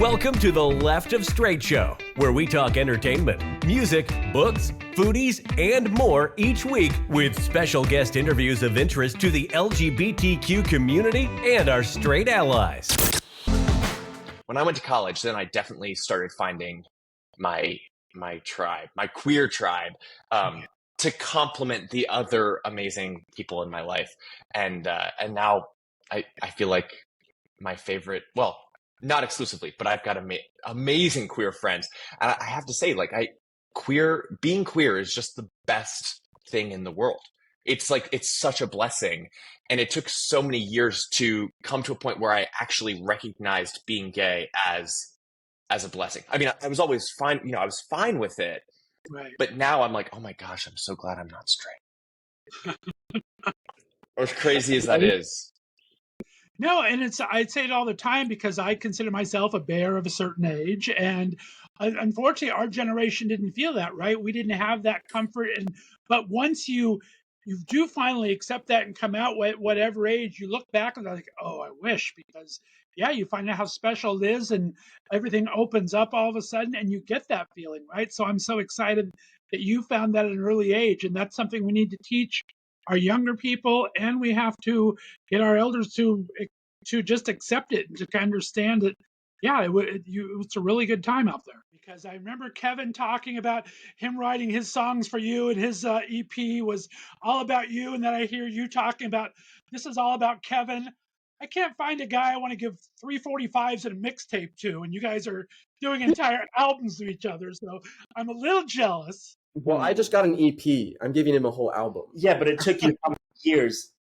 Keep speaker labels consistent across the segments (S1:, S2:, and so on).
S1: Welcome to the Left of Str8 Show, where we talk entertainment, music, books, foodies, and more each week with special guest interviews of interest to the LGBTQ community and our straight allies.
S2: When I went to college, then I definitely started finding my tribe, my queer tribe, to complement the other amazing people in my life. And now I feel like my favorite, well, not exclusively, but I've got amazing queer friends. And I have to say, like, being queer is just the best thing in the world. It's like, it's such a blessing. And it took so many years to come to a point where I actually recognized being gay as a blessing. I mean, I was always fine, I was fine with it.
S3: Right.
S2: But now I'm like, oh my gosh, I'm so glad I'm not straight. As crazy as that is.
S3: No, and I'd say it all the time because I consider myself a bear of a certain age, and unfortunately, our generation didn't feel that, right? We didn't have that comfort, but once you do finally accept that and come out at whatever age, you look back and like, oh, I wish, because yeah, you find out how special it is, and everything opens up all of a sudden, and you get that feeling, right? So I'm so excited that you found that at an early age, and that's something we need to teach our younger people, and we have to get our elders to just accept it and to understand that, yeah, it's a really good time out there. Because I remember Kevin talking about him writing his songs for you, and his EP was all about you, and then I hear you talking about this is all about Kevin. I can't find a guy I want to give 345s and a mixtape to, and you guys are doing entire albums to each other, so I'm a little jealous.
S4: Well, I just got an EP. I'm giving him a whole album.
S5: Yeah, but it took you how many years?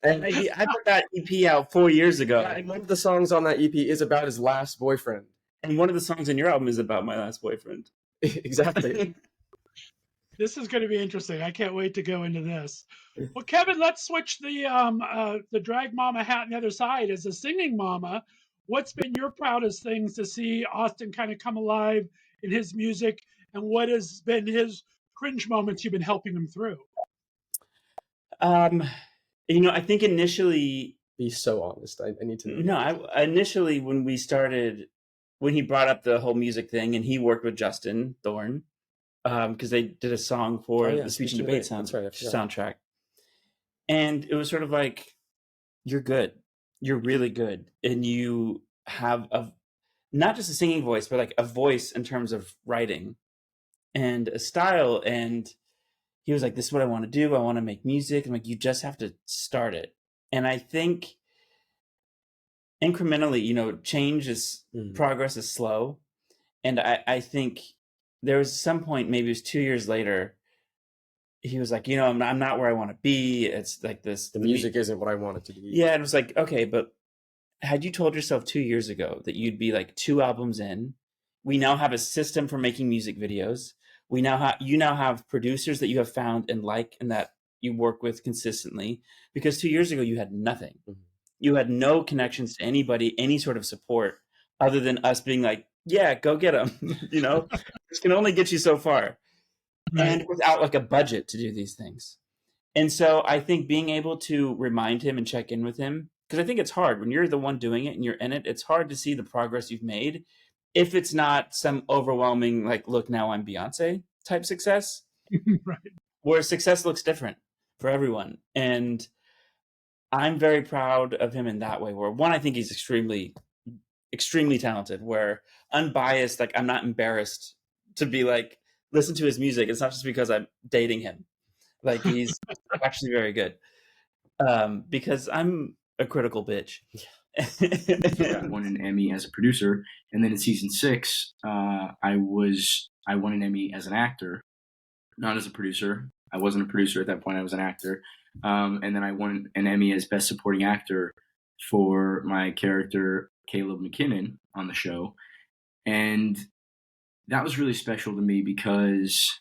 S5: And I put that EP out 4 years ago.
S4: Yeah, and one of the songs on that EP is about his last boyfriend.
S5: And one of the songs on your album is about my last boyfriend.
S4: Exactly.
S3: This is going to be interesting. I can't wait to go into this. Well, Kevin, let's switch the drag mama hat on the other side. As a singing mama, what's been your proudest things to see Austin kind of come alive in his music, and what has been his cringe moments you've been helping him through?
S5: I think initially...
S4: Be so honest. I need to know.
S5: No, initially when he brought up the whole music thing, and he worked with Justin Thorne, because they did a song for the Speech and Debate soundtrack. And it was sort of like, you're good. You're really good. And you have not just a singing voice, but like a voice in terms of writing and a style. And he was like, this is what I want to do. I want to make music. I'm like, you just have to start it. And I think incrementally, change is progress is slow. And I think there was some point, maybe it was 2 years later, he was like, I'm not where I want to be. It's like this.
S4: The music isn't what I want it to be.
S5: Yeah. And it was like, okay, but had you told yourself 2 years ago that you'd be like 2 albums in, we now have a system for making music videos. You now have producers that you have found and like, and that you work with consistently, because 2 years ago you had nothing. Mm-hmm. You had no connections to anybody, any sort of support other than us being like, yeah, go get them. This can only get you so far. Right. And without like a budget to do these things. And so I think being able to remind him and check in with him, because I think it's hard when you're the one doing it and you're in it, it's hard to see the progress you've made if it's not some overwhelming, like, look, now I'm Beyonce type success.
S3: Right.
S5: Where success looks different for everyone. And I'm very proud of him in that way, where one, I think he's extremely, extremely talented, where unbiased, like, I'm not embarrassed to be like, listen to his music. It's not just because I'm dating him. Like, he's actually very good. Because I'm a critical bitch.
S6: I won an Emmy as a producer, and then in season 6, I won an Emmy as an actor, not as a producer. I wasn't a producer at that point. I was an actor. And then I won an Emmy as Best Supporting Actor for my character, Caleb McKinnon, on the show. And that was really special to me because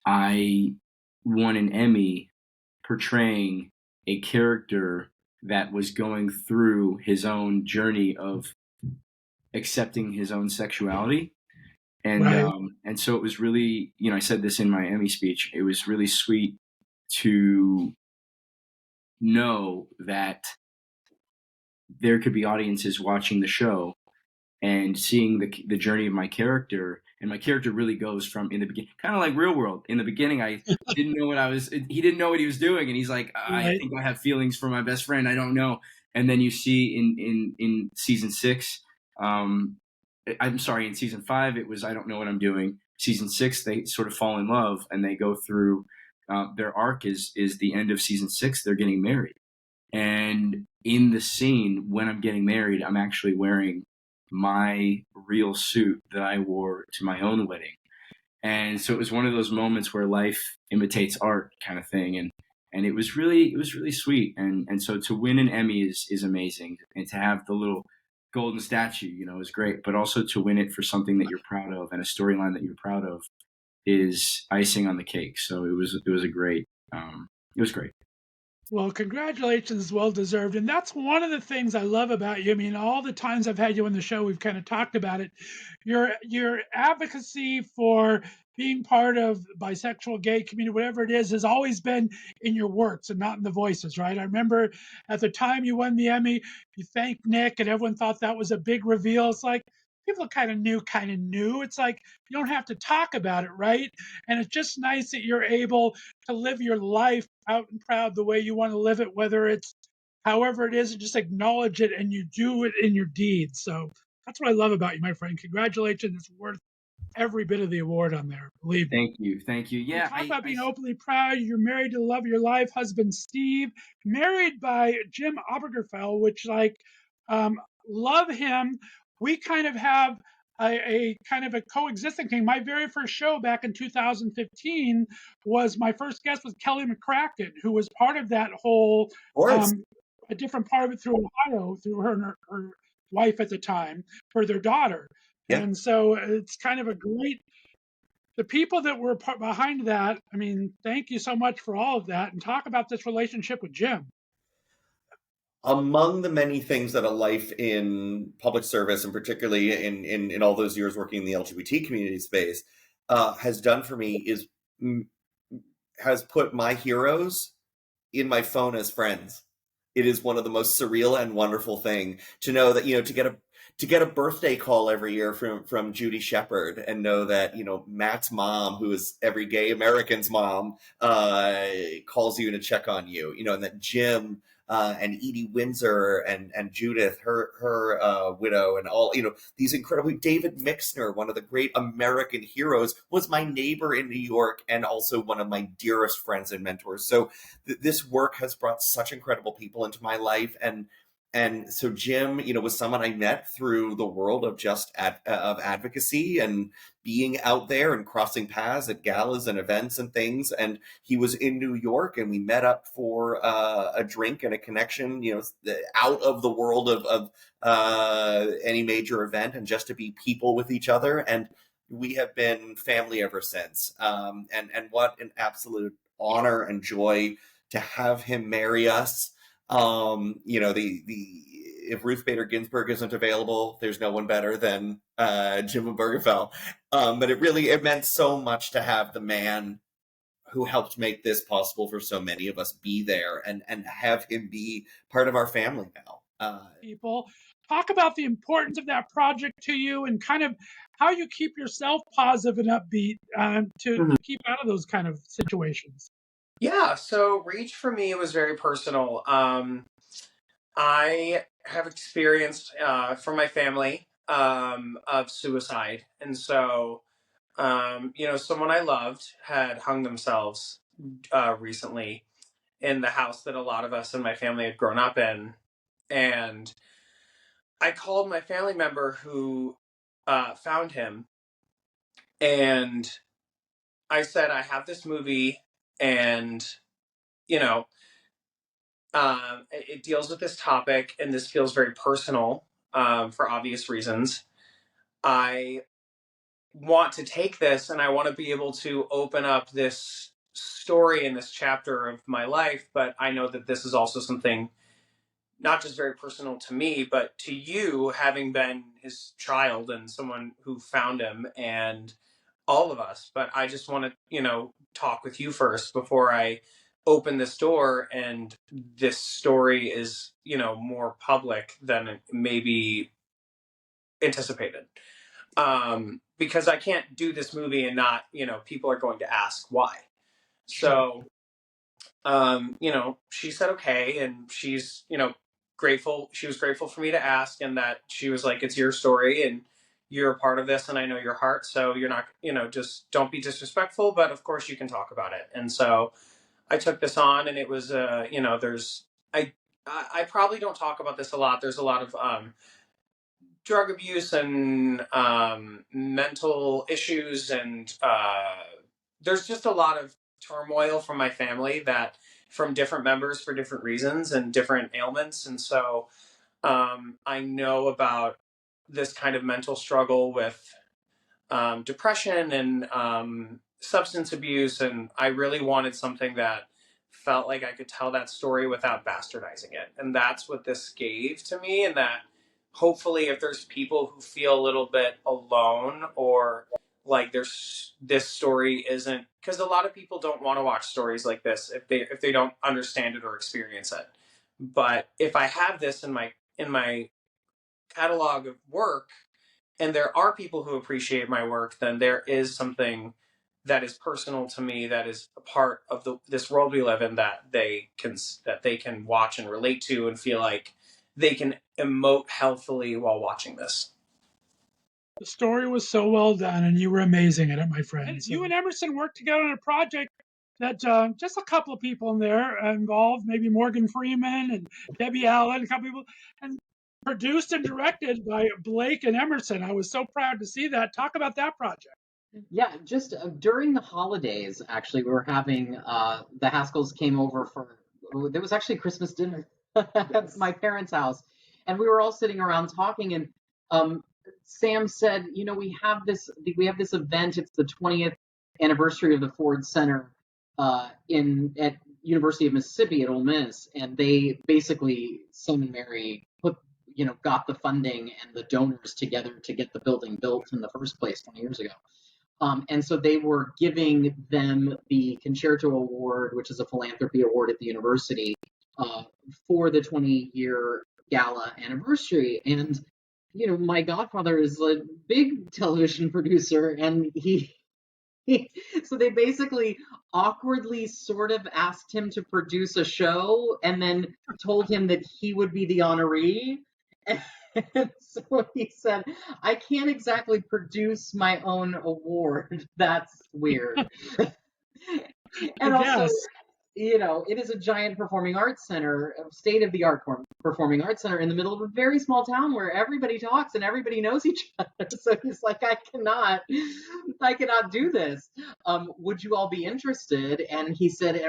S6: I won an Emmy portraying a character that was going through his own journey of accepting his own sexuality. And
S3: right.
S6: And so it was really, I said this in my Emmy speech, it was really sweet to know that there could be audiences watching the show and seeing the journey of my character. And my character really goes from, in the beginning, kind of like Real World. In the beginning, I didn't know he didn't know what he was doing. And he's like, I
S3: Right.
S6: think I have feelings for my best friend. I don't know. And then you see in season 6, I'm sorry, in season 5, it was, I don't know what I'm doing. Season 6, they sort of fall in love and they go through, their arc is the end of season 6. They're getting married. And in the scene when I'm getting married, I'm actually wearing my real suit that I wore to my own wedding. And so it was one of those moments where life imitates art kind of thing. And it was really sweet. And so to win an Emmy is amazing. And to have the little golden statue, is great. But also to win it for something that you're proud of and a storyline that you're proud of is icing on the cake. So it was a great, it was great.
S3: Well, congratulations, well deserved. And that's one of the things I love about you. I mean, all the times I've had you on the show, we've kind of talked about it. Your advocacy for being part of bisexual, gay community, whatever it is, has always been in your works and not in the voices, right? I remember at the time you won the Emmy, you thanked Nick, and everyone thought that was a big reveal. It's like people kind of knew. It's like you don't have to talk about it, right? And it's just nice that you're able to live your life out and proud the way you want to live it, whether it's however it is, and just acknowledge it and you do it in your deeds. So that's what I love about you, my friend. Congratulations. It's worth every bit of the award on there. Believe me.
S6: Thank you.
S3: You
S6: Yeah.
S3: talk about being openly proud. You're married to the love of your life, husband Steve, married by Jim Obergefell, which love him. We kind of have a kind of a coexisting thing. My very first show back in 2015 was my first guest was Kelly McCracken, who was part of that whole a different part of it through Ohio, through her and her wife at the time, for their daughter.
S7: Yeah.
S3: And so it's kind of a great, the people that were behind that, I mean, thank you so much for all of that. And talk about this relationship with Jim.
S7: Among the many things that a life in public service, and particularly in all those years working in the LGBT community space, has done for me is has put my heroes in my phone as friends. It is one of the most surreal and wonderful thing to know that, to get a birthday call every year from Judy Shepard and know that, Matt's mom, who is every gay American's mom, calls you to check on you, and that Jim and Edie Windsor and Judith, her widow, and all, these incredibly, David Mixner, one of the great American heroes, was my neighbor in New York and also one of my dearest friends and mentors. So this work has brought such incredible people into my life. And so Jim, was someone I met through the world of of advocacy and being out there and crossing paths at galas and events and things. And he was in New York, and we met up for a drink and a connection, out of the world of any major event, and just to be people with each other. And we have been family ever since. And what an absolute honor and joy to have him marry us. If Ruth Bader Ginsburg isn't available, there's no one better than Jim Obergefell. But it meant so much to have the man who helped make this possible for so many of us be there and have him be part of our family now.
S3: People talk about the importance of that project to you and kind of how you keep yourself positive and upbeat to keep out of those kind of situations.
S8: Yeah, so Reach for me was very personal. I have experienced from my family of suicide. And so, someone I loved had hung themselves recently in the house that a lot of us in my family had grown up in. And I called my family member who found him, and I said, I have this movie, and it deals with this topic, and this feels very personal for obvious reasons. I want to take this, and I want to be able to open up this story in this chapter of my life, but I know that this is also something not just very personal to me, but to you, having been his child and someone who found him, and all of us. But I just want to, talk with you first before I open this door, and this story is, more public than maybe anticipated. Because I can't do this movie and not, people are going to ask why. So, she said okay, and she's, grateful. She was grateful for me to ask, and that she was like, it's your story, and you're a part of this, and I know your heart, so you're not, just don't be disrespectful, but of course you can talk about it. And so I took this on, and it was, I probably don't talk about this a lot. There's a lot of, drug abuse and mental issues, and there's just a lot of turmoil from my family, that from different members for different reasons and different ailments. And so I know about this kind of mental struggle with depression and substance abuse, and I really wanted something that felt like I could tell that story without bastardizing it. And that's what this gave to me, and that hopefully if there's people who feel a little bit alone, or like this story isn't, because a lot of people don't want to watch stories like this if they don't understand it or experience it. But if I have this in my catalog of work, and there are people who appreciate my work, then there is something that is personal to me, that is a part of this world we live in, that they can watch and relate to, and feel like they can emote healthily while watching this.
S3: The story was so well done, and you were amazing at it, my friend. And you and Emerson worked together on a project that just a couple of people in there involved, maybe Morgan Freeman and Debbie Allen, a couple people, and produced and directed by Blake and Emerson. I was so proud to see that. Talk about that project.
S9: Yeah, just during the holidays, actually, we were having, the Haskells came over there was actually Christmas dinner at my parents' house, and we were all sitting around talking, and Sam said, we have this event. It's the 20th anniversary of the Ford Center at University of Mississippi at Ole Miss, and they basically, Sam and Mary got the funding and the donors together to get the building built in the first place 20 years ago. And so they were giving them the Concerto Award, which is a philanthropy award at the university, for the 20-year gala anniversary. And, my godfather is a big television producer, and so they basically awkwardly sort of asked him to produce a show, and then told him that he would be the honoree. And so he said, I can't exactly produce my own award. That's weird. And also, it is a giant performing arts center, state-of-the-art performing arts center in the middle of a very small town where everybody talks and everybody knows each other. So he's like, I cannot do this. Would you all be interested? And he said,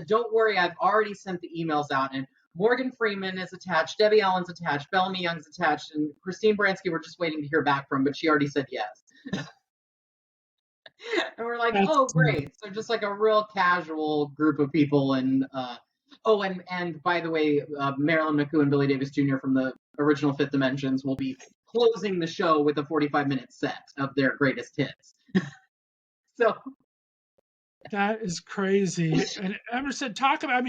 S9: don't worry, I've already sent the emails out, and Morgan Freeman is attached, Debbie Allen's attached, Bellamy Young's attached, and Christine Baranski we're just waiting to hear back from, but she already said yes. And we're like, oh, great. So just like a real casual group of people. And and by the way, Marilyn McCoo and Billy Davis Jr. from the original Fifth Dimensions will be closing the show with a 45-minute set of their greatest hits. So
S3: that is crazy. And Emerson, talk about,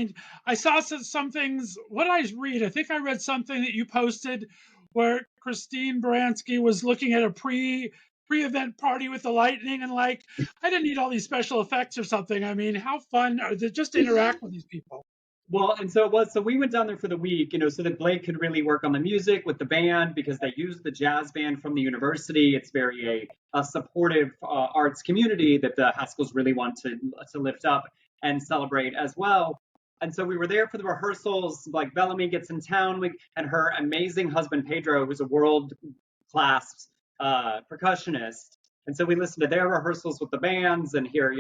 S3: I saw some things. What did I read? I think I read something that you posted where Christine Baranski was looking at a pre-event party with the lightning, and like, I didn't need all these special effects or something. How fun are they just to interact with these people?
S10: Well, and so we went down there for the week, so that Blake could really work on the music with the band, because they used the jazz band from the university. It's very a supportive arts community that the Haskells really want to lift up and celebrate as well. And so we were there for the rehearsals. Like, Bellamy gets in town, and her amazing husband Pedro, who's a world-class percussionist. And so we listened to their rehearsals with the bands and hear,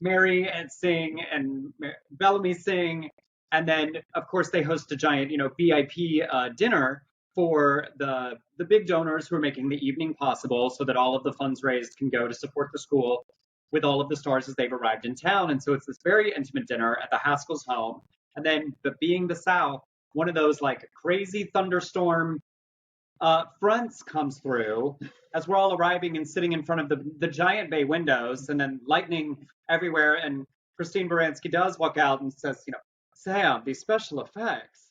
S10: Mary and sing and Bellamy sing. And then, of course, they host a giant, VIP dinner for the big donors who are making the evening possible, so that all of the funds raised can go to support the school with all of the stars as they've arrived in town. And so it's this very intimate dinner at the Haskells' home. And then, but being the South, one of those like crazy thunderstorm fronts comes through as we're all arriving and sitting in front of the giant bay windows, and then lightning everywhere. And Christine Baranski does walk out and says, Sam, these special effects.